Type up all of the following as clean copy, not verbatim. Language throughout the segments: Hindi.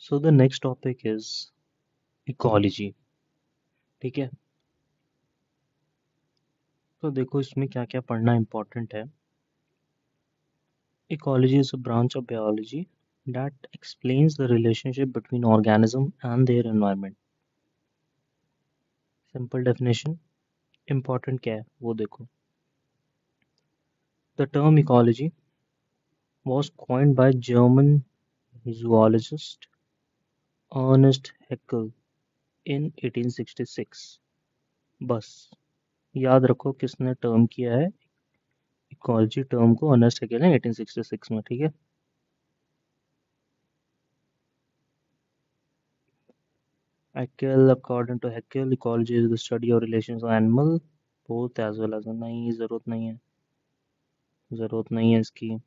So the next topic is ecology. ठीक है। तो देखो इसमें क्या क्या पढ़ना इम्पोर्टेंट है। Ecology is a branch of biology that explains the relationship between organism and their environment. Simple definition, important क्या है वो देखो। The term ecology was coined by German zoologist Ernest Haeckel in 1866। बस याद रखो किसने टर्म किया है इकोलॉजी टर्म को, अर्नेस्ट हैकेल ने 1866 में। ठीक है। Haeckel, according to Haeckel, ecology is the study of relations of animal both as well as नहीं, जरूरत नहीं है इसकी।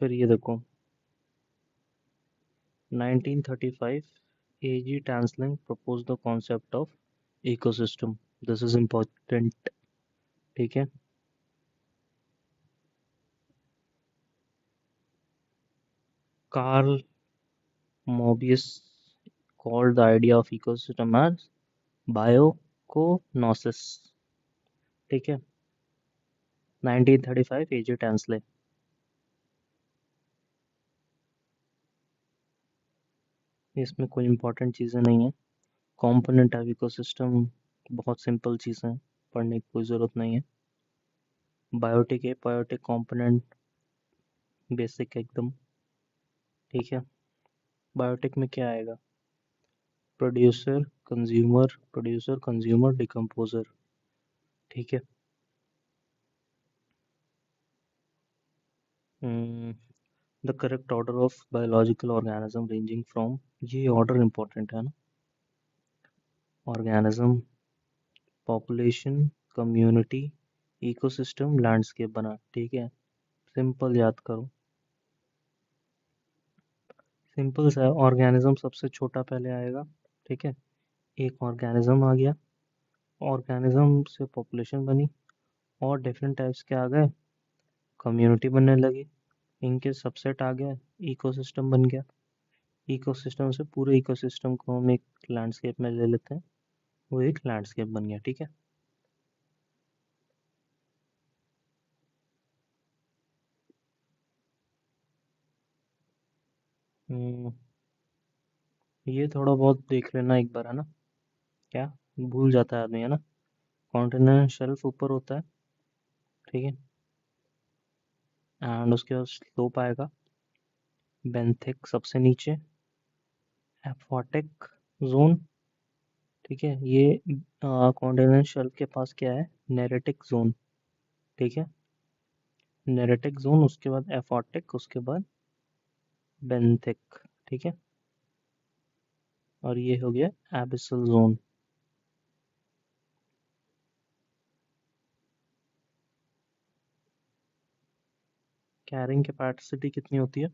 फिर ये देखो 1935 A.G. Tansling proposed the concept of ecosystem. This is important। ठीक है। Carl Mobius called the idea of ecosystem as bioconosis। ठीक है। 1935 A.G. Tansling। इसमें कोई इंपॉर्टेंट चीज़ें नहीं है। कंपोनेंट ऑफ इकोसिस्टम बहुत सिंपल चीज़ें हैं, पढ़ने की कोई ज़रूरत नहीं है। बायोटिक है, बायोटिक कंपोनेंट बेसिक एकदम। ठीक है। बायोटिक में क्या आएगा? Producer consumer decomposer. ठीक है। The correct order of biological organism ranging from, ये ऑर्डर इंपॉर्टेंट है ना। Organism, population, community, ecosystem, landscape बना। ठीक है। सिंपल याद करो, सिंपल सा है। ऑर्गेनिज्म सबसे छोटा पहले आएगा। ठीक है। एक ऑर्गेनिज्म आ गया, ऑर्गेनिज्म से पॉपुलेशन बनी और डिफरेंट टाइप्स के आ गए, कम्युनिटी बनने लगी, इनके सबसेट आ गया, इकोसिस्टम बन गया। इकोसिस्टम से पूरे इकोसिस्टम को हम एक लैंडस्केप में ले लेते हैं, वो एक लैंडस्केप बन गया। ठीक है। हम्म, ये थोड़ा बहुत देख लेना एक बार, है ना। क्या भूल जाता है आदमी, है ना। कॉन्टिनेंट शेल्फ ऊपर होता है। ठीक है। एंड उसके बाद स्लोप आएगा, बेंथिक सबसे नीचे, एफॉटिक जोन। ठीक है। ये कॉन्टिनेंट शेल्फ के पास क्या है? Neritic zone. ठीक है। नेरेटिक जोन, उसके बाद एफॉटिक, उसके बाद बेंथिक। ठीक है। और ये हो गया एबिसल जोन। कैरिंग कैपेसिटी कितनी होती है?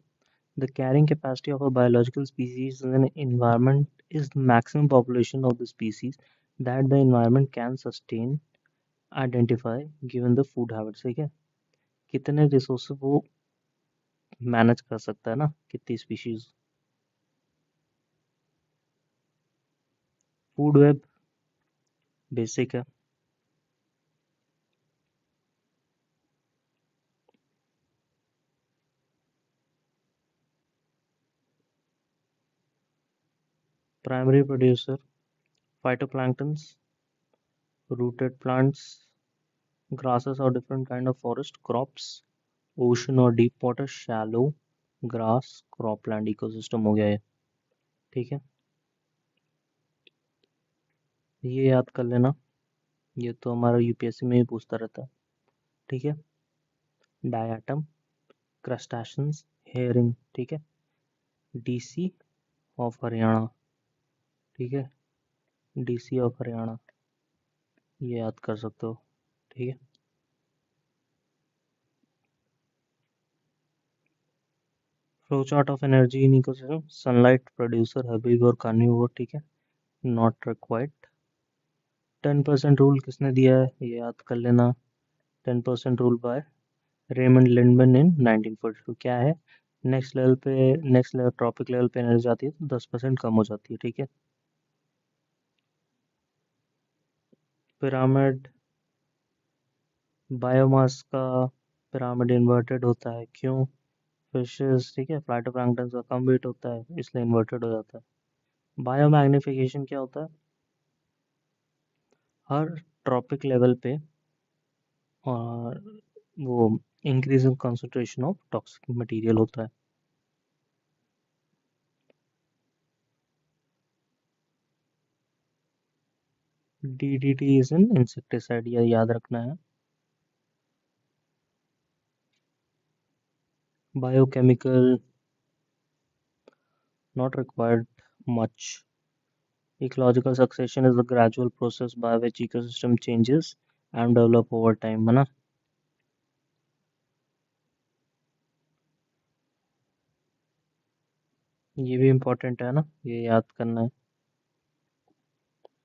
The carrying capacity of a biological species in an environment is the maximum population of the species that the environment can sustain, identify given the food habits. ठीक है। कितने रिसोर्स वो मैनेज कर सकता है ना, कितनी स्पीशीज। फूड वेब बेसिक है। Primary producer phytoplanktons, rooted plants, grasses or different kind of forest crops, ocean or deep water shallow grass cropland ecosystem हो गया ये। ठीक है। ये याद कर लेना, ये तो हमारा यूपीएससी में ही पूछता रहता है। ठीक है। Diatom, crustaceans, herring. ठीक है। DC of Haryana. ठीक है। डीसी ऑफ हरियाणा, ये याद कर सकते हो। ठीक है। Flow chart of energy in ecosystem, sunlight producer, herbivore, carnivore. ठीक है। Not required. 10% रूल किसने दिया है? ये याद कर लेना। 10% रूल बाय रेमंड लिंडमैन इन 1942। क्या है? नेक्स्ट लेवल ट्रॉपिक लेवल पे एनर्जी आती है तो 10% कम हो जाती है, ठीक है। पिरामिड, बायोमास का पिरामिड इन्वर्टेड होता है, क्यों? फिशेस, ठीक है, फाइटोप्लैंक्टन का कम वेट होता है इसलिए इन्वर्टेड हो जाता है। बायोमैग्निफिकेशन क्या होता है? हर ट्रॉपिक लेवल पे और वो increase in concentration of toxic material होता है। डीडीटी इज एन इंसेक्टिसाइड, यह याद रखना है। Biochemical, not required much. Ecological succession is the gradual process by which ecosystem changes and develop over time, है ना? ये भी इम्पोर्टेंट है ना, ये याद करना है।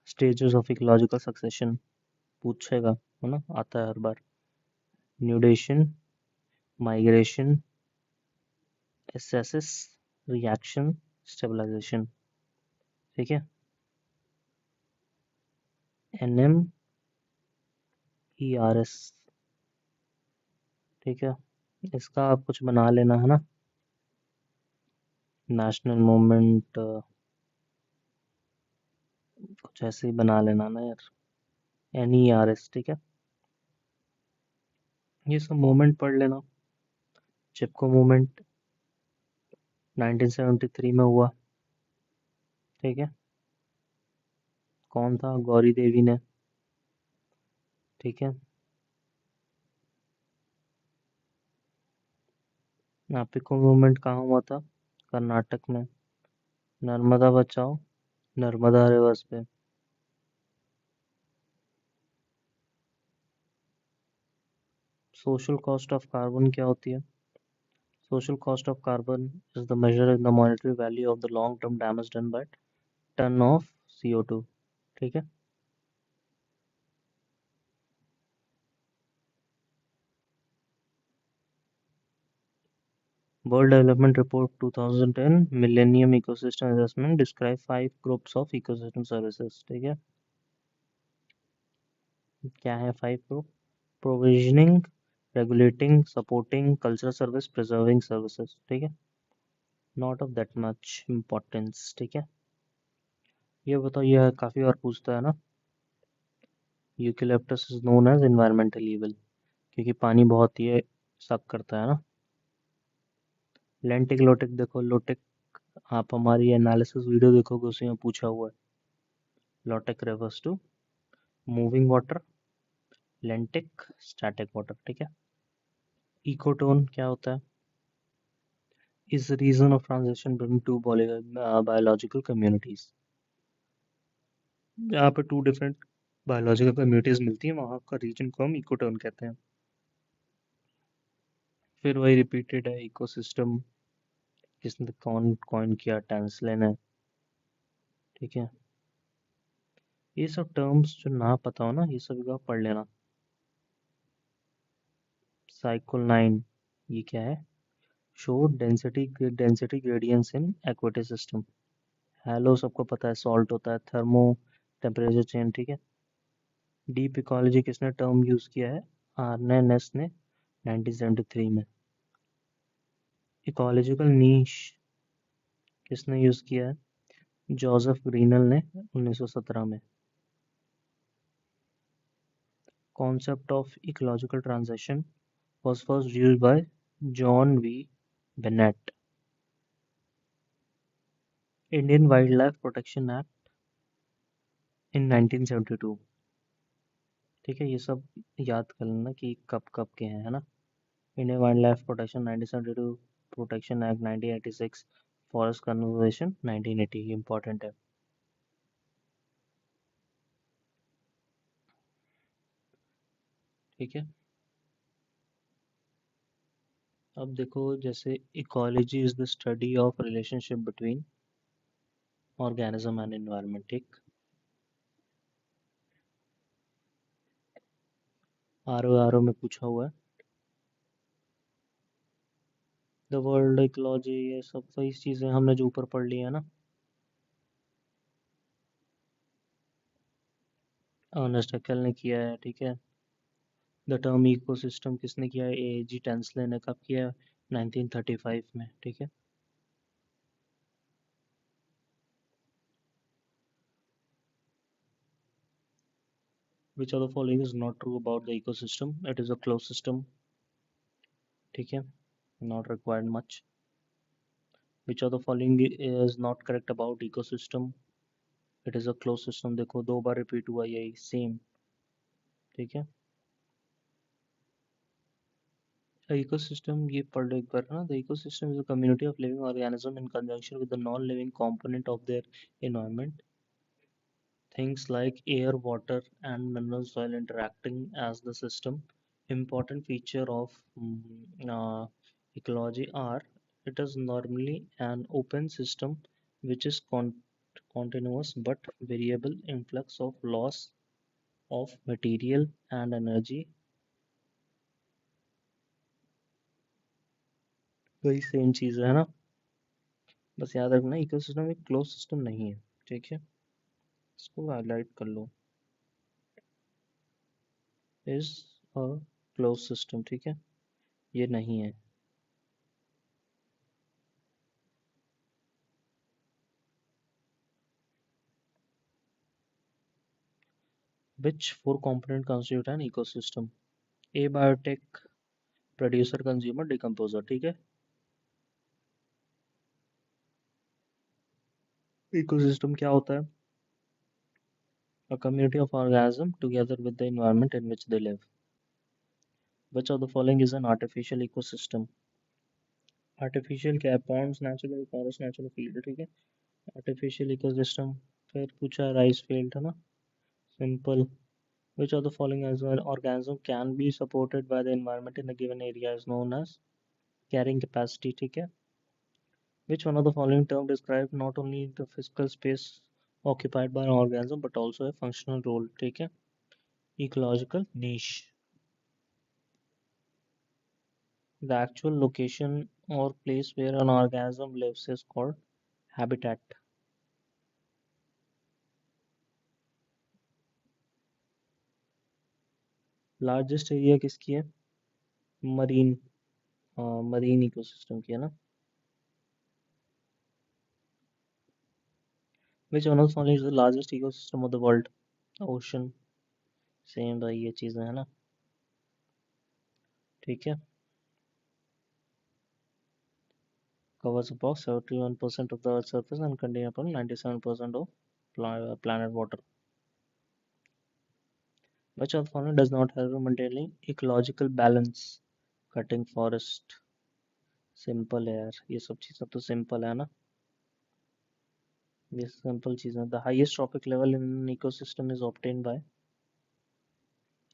स्टेजेस ऑफ इकोलॉजिकल सक्सेशन पूछेगा, है ना, आता है हर बार। Nudation, migration, ecesis, reaction, stabilization, ठीक है। N M E R S, ठीक है। इसका आप कुछ बना लेना, है ना, नेशनल मूवमेंट कुछ ऐसे ही बना लेना ना यार। एन ई आर एस, ठीक है। ये सब मूवमेंट पढ़ लेना। चिपको मूवमेंट 1973 में हुआ, ठीक है। कौन था? गौरी देवी ने, ठीक है। नापिको मूवमेंट कहाँ हुआ था? कर्नाटक में। नर्मदा बचाओ, नर्मदा रिवर्स पे। सोशल कॉस्ट ऑफ कार्बन क्या होती है? Social cost of carbon is the measure in the monetary value of the long term damage done by ton of CO2, ठीक है। World development report 2010 millennium ecosystem assessment describe 5 groups of ecosystem services, ठीक है। क्या है 5 group? Provisioning, regulating, supporting, cultural service, preserving services, ठीक है। Not of that much importance, ठीक है। ये बताओ, ये काफी बार पूछता है ना। Eucalyptus is known as environmental evil क्योंकि पानी बहुत ही सक करता है ना। लेंटिक लोटिक, देखो लोटिक, आप हमारी एनालिसिस वीडियो देखोगे उसमें पूछा हुआ है। Lotic refers to moving water, lentic static water, ठीक है। इकोटोन क्या होता है? Is region of transition between two biological communities. जहाँ पे टू डिफरेंट बायोलॉजिकल कम्युनिटीज मिलती हैं वहाँ का रीजन को हम इकोटोन कहते हैं। फिर वही रिपीटेड है, इकोसिस्टम किसने कौन कॉइन किया? टैंसलेन है, ठीक है। ये सब टर्म्स जो ना पता हो ना, ये सब का पढ़ लेना। साइकिल 9, ये क्या है? Show density gradients in aquatic system. Hello, सबको पता है सॉल्ट होता है, थर्मो टेम्परेचर चेंज, ठीक है। डीप इकोलॉजी किसने टर्म यूज किया है? आर्नेनेस ने 1973 में। इकोलॉजिकल नीश किसने यूज किया है? जोसेफ ग्रीनल ने 1917 में। Concept of ecological transition was first used by John V. Bennett. Indian Wildlife Protection Act in 1972, ठीक है। ये सब याद कर लेना कि कब कब के हैं, है ना। Indian wild life protection 1972, protection act 1986, forest conservation 1980, important है, ठीक है। अब देखो, जैसे ecology is the study of relationship between organism and environment, ठीक। आर ओ में पूछा हुआ है। द वर्ल्ड इकोलॉजी, ये सब वही चीज़ें हमने जो ऊपर पढ़ ली है ना। अर्नेस्ट हैकेल ने किया है, ठीक है। द टर्म इकोसिस्टम किसने किया है? ए जी टेंसले ने कब किया है? 1935 में, ठीक है। Which of the following is not true about the ecosystem? It is a close system, ठीक है, not required much. Which of the following is not correct about ecosystem? It is a close system, देखो दो बार रिपीट हुआ यही सेम, ठीक है। ecosystem ये पढ़ लो एक बार ना। The ecosystem is a community of living organism in conjunction with the non-living component of their environment. Things like air, water, and mineral soil interacting as the system. Important feature of ecology are it is normally an open system which is continuous but variable influx of loss of material and energy। वही सेम चीज़ है ना। बस याद रखना इकोसिस्टम एक क्लोज सिस्टम नहीं है, ठीक है, इसको हाईलाइट कर लो। इज अ क्लोज सिस्टम, ठीक है, ये नहीं है। Which four component constitute an ecosystem? Abiotic, producer, consumer, decomposer, ठीक है। इकोसिस्टम क्या होता है? A community of organisms together with the environment in which they live. Which of the following is an artificial ecosystem? Artificial क्या है? Ponds natural, forest natural, field, ठीक है। आर्टिफिशियल इकोसिस्टम, फिर पूछा राइस फील्ड है ना, simple. Which of the following as an organism can be supported by the environment in a given area is known as carrying capacity, ठीक है। Which one of the following term describe not only the physical space occupied by an organism but also a functional role, ठीक है। Ecological niche, the actual location or place where an organism lives is called habitat। Largest area किसकी है? मरीन, मरीन इकोसिस्टम की है ना। Which one of the following is the largest ecosystem of the world? Ocean, same भाई ये चीजें है ना, ठीक है। Covers about 71% of the Earth's surface and contain upon 97% of planet water. Which of the following does not help in maintaining ecological balance? Cutting forest, simple है यार, ये सब चीज़ें तो सिंपल है ना, ये सिंपल चीज़ें। The highest trophic level in ecosystem is obtained by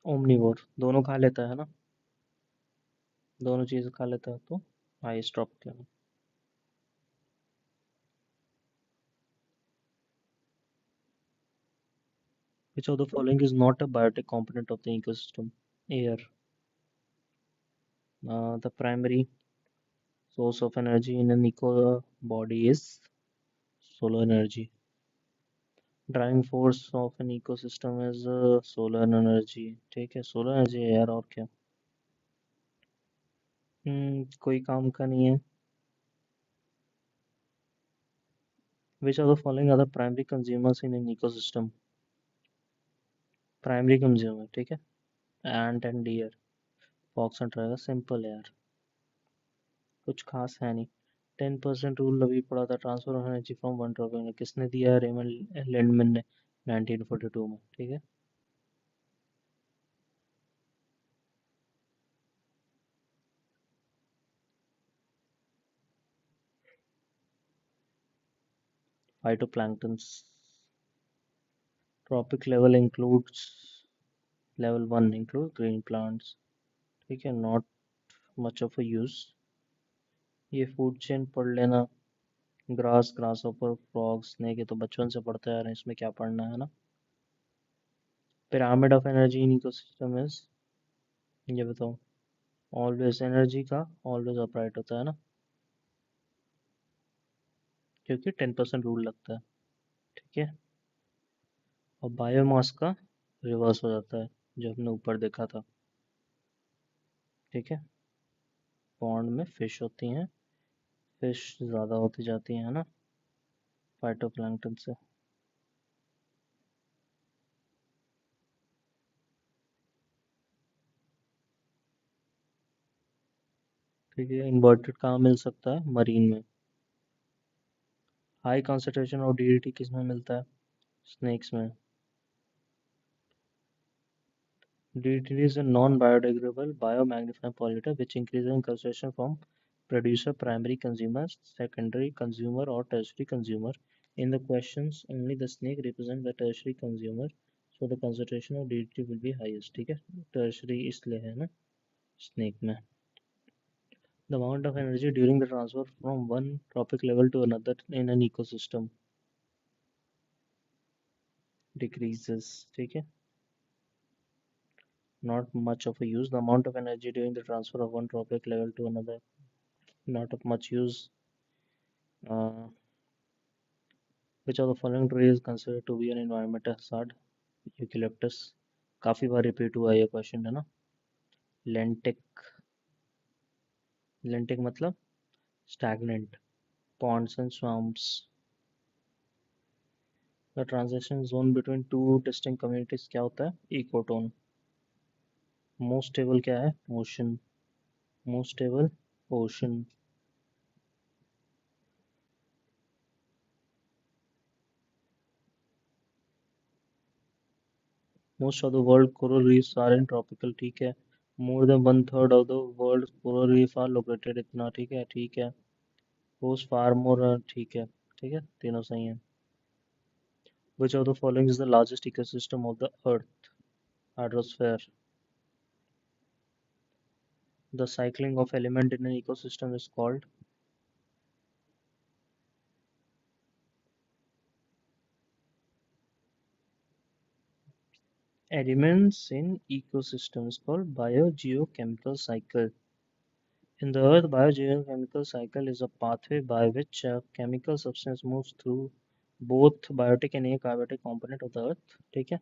omnivore, दोनों खा लेता है ना, दोनों चीज़ खा लेता है तो highest trophic level. Which of the following is not a biotic component of the ecosystem? Air, the primary source of energy in an eco body is solar energy। Driving force of an ecosystem is solar energy, ठीक है, सोलर एनर्जी है यार, और क्या। कोई काम का नहीं है। Which are the following are the primary consumers in an ecosystem? Primary consumer, ठीक है, ant and deer, fox and tiger, simple है यार, कुछ खास है नहीं। 10% रूल अभी पड़ा था, transfer of energy from one topic, किसने दिया है? रेमंड लैंडमैन ने 1942 में, ठीक है। Phytoplanktons, trophic level includes, level one include green plants, ठीक है, not much of a use. ये फूड चेन पढ़ लेना। ग्रास, ग्रास ऊपर, फ्रॉग, स्नेक, ये तो बचपन से पढ़ते आ रहे हैं, इसमें क्या पढ़ना है ना। Pyramid of energy in ecosystem is, ये बताओ। ऑलवेज, एनर्जी का ऑलवेज अपराइट होता है ना। क्योंकि 10% रूल लगता है। ठीक है। और बायोमास का रिवर्स हो जाता है, जो हमने ऊपर देखा था। ठीक है। पॉन्ड में फिश होती हैं, फिश ज़्यादा होती जाती हैं, है ना, फाइटोप्लैंक्टन से। ठीक है। इन्वर्टेड कहाँ मिल सकता है? मरीन में। हाई कॉन्सेंट्रेशन ऑफ डीडीटी किस में मिलता है? स्नेक्स में। DDT is a non-biodegradable biomagnifying polluter which increases in concentration from producer, primary consumer, secondary consumer or tertiary consumer. In the questions, only the snake represent the tertiary consumer, so the concentration of DDT will be highest. ठीक है, tertiary इसलिए है ना snake में. The amount of energy during the transfer from one trophic level to another in an ecosystem decreases. ठीक है, not much of a use. The amount of energy during the transfer of one trophic level to another, not of much use. Uh, which of the following tree is considered to be an environmental hazard? Eucalyptus. काफी बार रिपीट हुआ ये क्वेश्चन है ना. लेंटिक. लेंटिक मतलब stagnant. Ponds and swamps. The transition zone between two distinct communities क्या होता है? इकोटोन. मोस्ट स्टेबल क्या है? Ocean. Most stable ocean. Most of the world coral reefs are in tropical. ठीक है. More than one third of the world coral reef are located. इतना ठीक है, ठीक है. Host far more. ठीक है. ठीक है, तीनों सही है. Which of the following is the largest ecosystem of the Earth? Hydrosphere. The cycling of element in an ecosystem is called. Elements in ecosystem is called biogeochemical cycle. In the Earth, biogeochemical cycle is a pathway by which a chemical substance moves through both biotic and abiotic component of the Earth. ठीक है.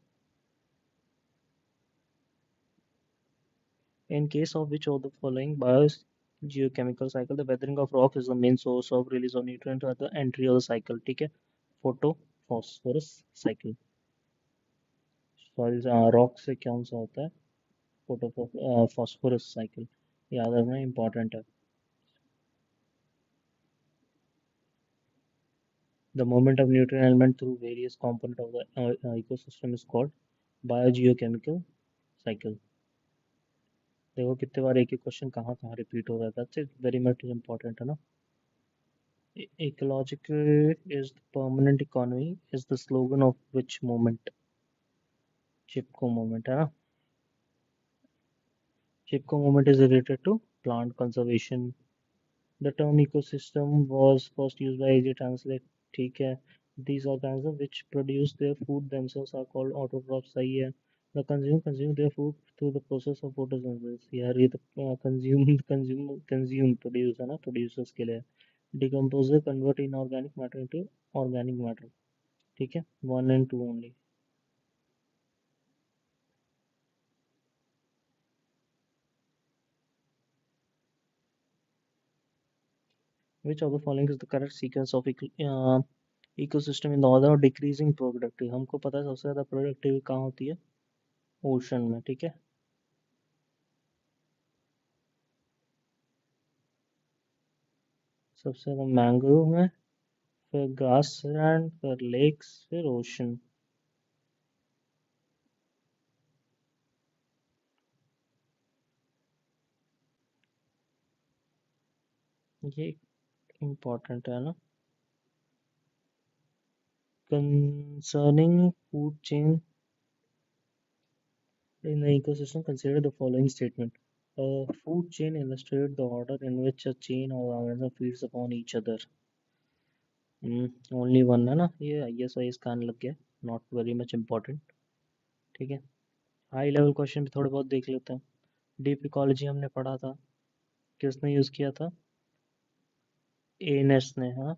In case of which of the following biogeochemical cycle, the weathering of rock is the main source of release of nutrient at the entry of the cycle. ठीक है. Photo phosphorus cycle. Sorry, rock से कौन सा होता है? Photo phosphorus cycle. याद रखना इंपॉर्टेंट है. The movement of nutrient element through various component of the ecosystem is called biogeochemical cycle. देखो कितने बार एक ही क्वेश्चन कहाँ कहाँ रिपीट हो रहा है. दैट्स वेरी मच इम्पोर्टेंट है ना. Ecological is the permanent economy is the slogan of which movement? Chipko movement है ना. चिपको movement is related to plant conservation. The term ecosystem was first used by A.J. Translate. ठीक है. These organisms which produce their food themselves are called autotrophs. सही है. The consume their food through the process of photosynthesis. यार ये तो consume produce है ना, producers के लिए. Decomposer convert inorganic matter into organic matter. ठीक है. 1 and 2 only. Which of the following is the correct sequence of ecosystem in the order of decreasing productivity? हमको पता है सबसे ज़्यादा productivity कहाँ होती है? ओशन में. ठीक है. सबसे ज़्यादा मैंग्रोव में, फिर ग्रास लैंड, फिर लेक्स, फिर ओशन. ये इम्पोर्टेंट है ना. Concerning food chain in the ecosystem, consider the following statement. A food chain illustrates the order in which a chain or organism feeds upon each other. Only one है ना. ये ISIS कान लग गया. Not very much important. ठीक है. हाई लेवल क्वेश्चन भी थोड़े बहुत देख लेते हैं. डीप इकोलॉजी हमने पढ़ा था. किसने यूज किया था? एएनएस ने. हाँ.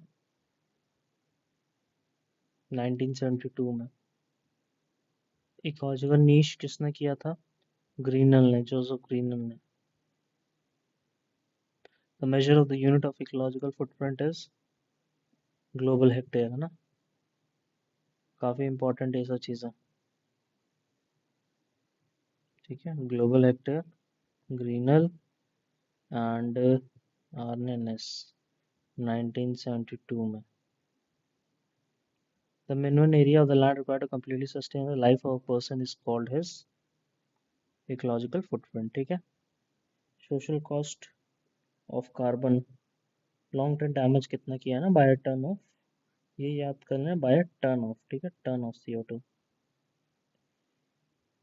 1972 में। इकोलॉजिकल नीश किसने किया था? ग्रीनल ने, जोसेफ ग्रीनल ने। The measure of the unit of ecological footprint is global hectare, है ना। काफी इंपॉर्टेंट है सब चीजें। ठीक है, ग्लोबल हेक्टेयर, ग्रीनल एंड आर्नेनेस, 1972 में। The minimum area of the land required to completely sustain the life of a person is called his ecological footprint. ठीक है। Social cost of carbon, long term damage कितना किया है ना, बाय टर्न ऑफ, ये याद करना है, बाय टर्न ऑफ। ठीक है, turn off CO2।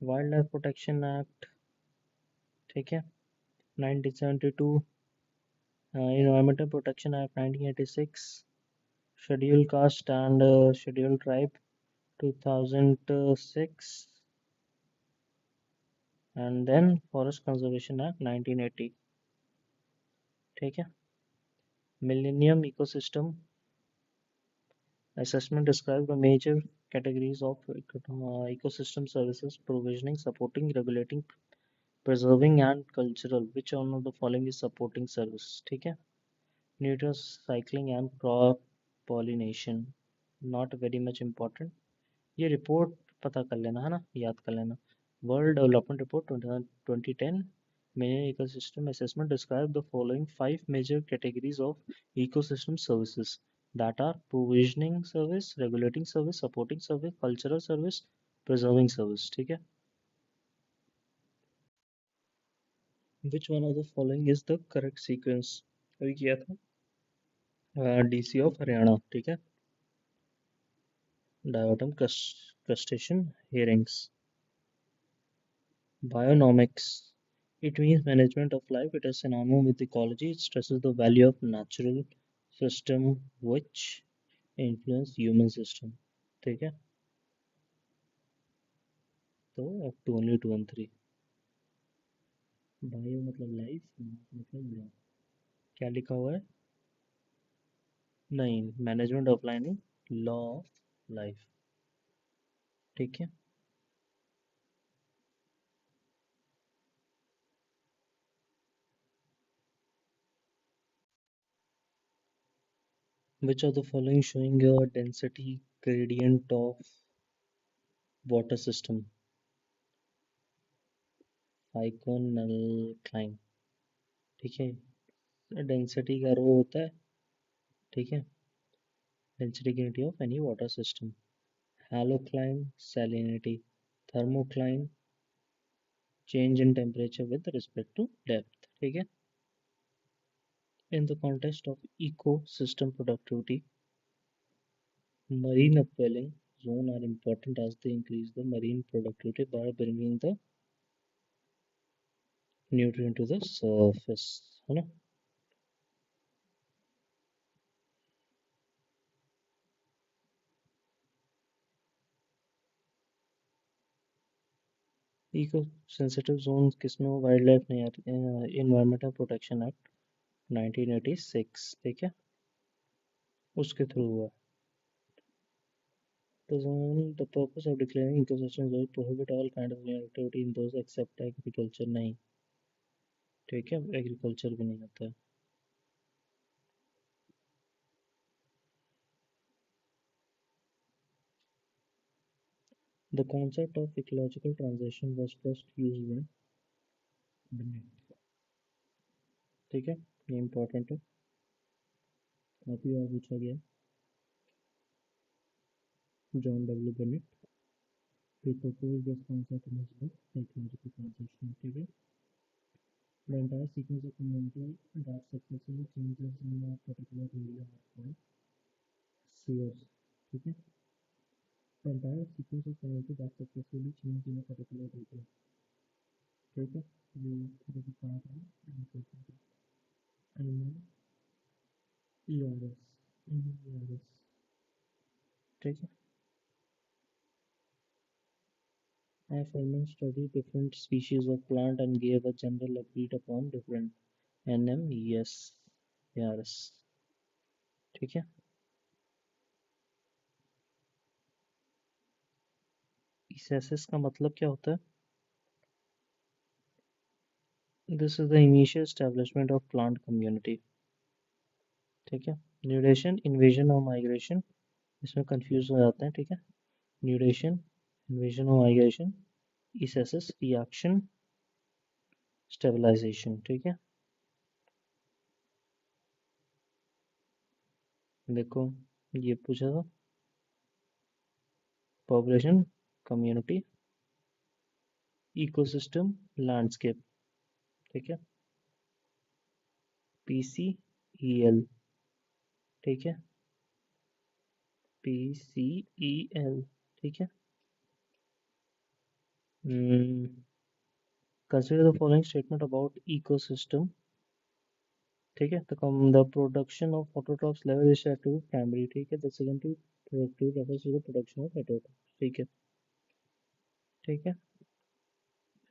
Wild life protection act, ठीक है, 1972। Environmental protection act 1986। Schedule caste and schedule tribe 2006। And then forest conservation act 1980। ठीक है। Millennium ecosystem assessment describes the major categories of ecosystem services: provisioning, supporting, regulating, preserving, and cultural. Which one of the following is supporting service? ठीक है। Nutrient cycling and crop pollination, not very much important। ये रिपोर्ट पता कर लेना, है ना, याद कर लेना। वर्ल्ड डेवलपमेंट रिपोर्ट 2010 में ecosystem assessment describe the following 5 major categories of ecosystem services that are provisioning service, regulating service, supporting service, cultural service, preserving service। ठीक है। Which one of the following is the correct sequence? अभी किया था DC ऑफ हरियाणा। ठीक है। Diatom crustacean herrings. Bionomics. It means management of life. It is synonymous with ecology. It stresses the value of natural system which influence human system। ठीक है। तो अब टू ओनली 2 and 3। बायो मतलब लाइफ, मतलब लॉ। क्या लिखा हुआ है? नहीं, management of lining, law of life. ठीक है। Which of the following showing a density gradient of water system? Iconalcline। ठीक है। डेंसिटी का रो होता है। ठीक है। Density unity of any water system. halocline salinity, thermocline change in temperature with respect to depth। ठीक है। In the context of ecosystem productivity, marine upwelling zone are important as they increase the marine productivity by bringing the nutrient to the surface, है ना। इको सेंसिटिव जोन किसमें, वाइल्ड लाइफ नहीं आती, इन्वायरमेंटल प्रोटेक्शन एक्ट 1986। ठीक है, उसके थ्रू हुआ। The zone, the purpose of declaring ecosystem zones prohibit all kind of human activity in those except agriculture। नहीं, ठीक है, एग्रीकल्चर भी नहीं आता है। The concept of ecological transition was first used in Bennett। ठीक है, ये इम्पोर्टेंट है, काफी बार पूछा गया। John W Bennett. He proposed this concept in his book Ecological Transition। ठीक है। The entire sequence of community that successfully changes in a particular area are called spheres। ठीक है। The entire sequence of community that successfully changes in a particular area। ठीक है। ये देखो कहाँ था, एनिमल ERS, ERS। ठीक है। Feynman studied different species of plant and gave a general agreed upon different NMES ARS। ठीक है। ईसेसिस का मतलब क्या होता है? This is the initial establishment of plant community. ठीक है। न्यूडेशन, इन्वेजन और माइग्रेशन, इसमें कंफ्यूज हो जाते हैं। ठीक है। न्यूडेशन, इन्वेजन और माइग्रेशन, ईसेसिस, रिएक्शन, स्टेबलाइजेशन। ठीक है। देखो, ये पूछा था पॉपुलेशन, कम्युनिटी, इकोसिस्टम, लैंडस्केप। ठीक है। PCEL। ठीक है। PCEL। ठीक है। Consider the following statement about ecosystem. ठीक है। The production of autotrophs level is set to primary. ठीक है। The secondary productive refers to the production of heterotrophs. ठीक है। ठीक है।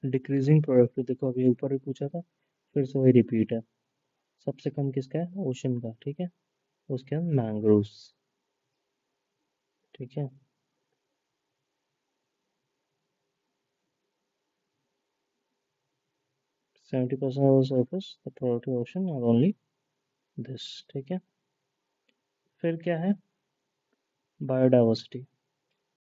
डिक्रीजिंग प्रोडक्टिव, देखो अभी ऊपर भी पूछा था, फिर से वही रिपीट है। सबसे कम किसका है? ओशन का। ठीक है। उसके बाद मैंग्रोव्स। ठीक है। 70% of the surface the productive ocean or only this। ठीक है। फिर क्या है? बायोडाइवर्सिटी।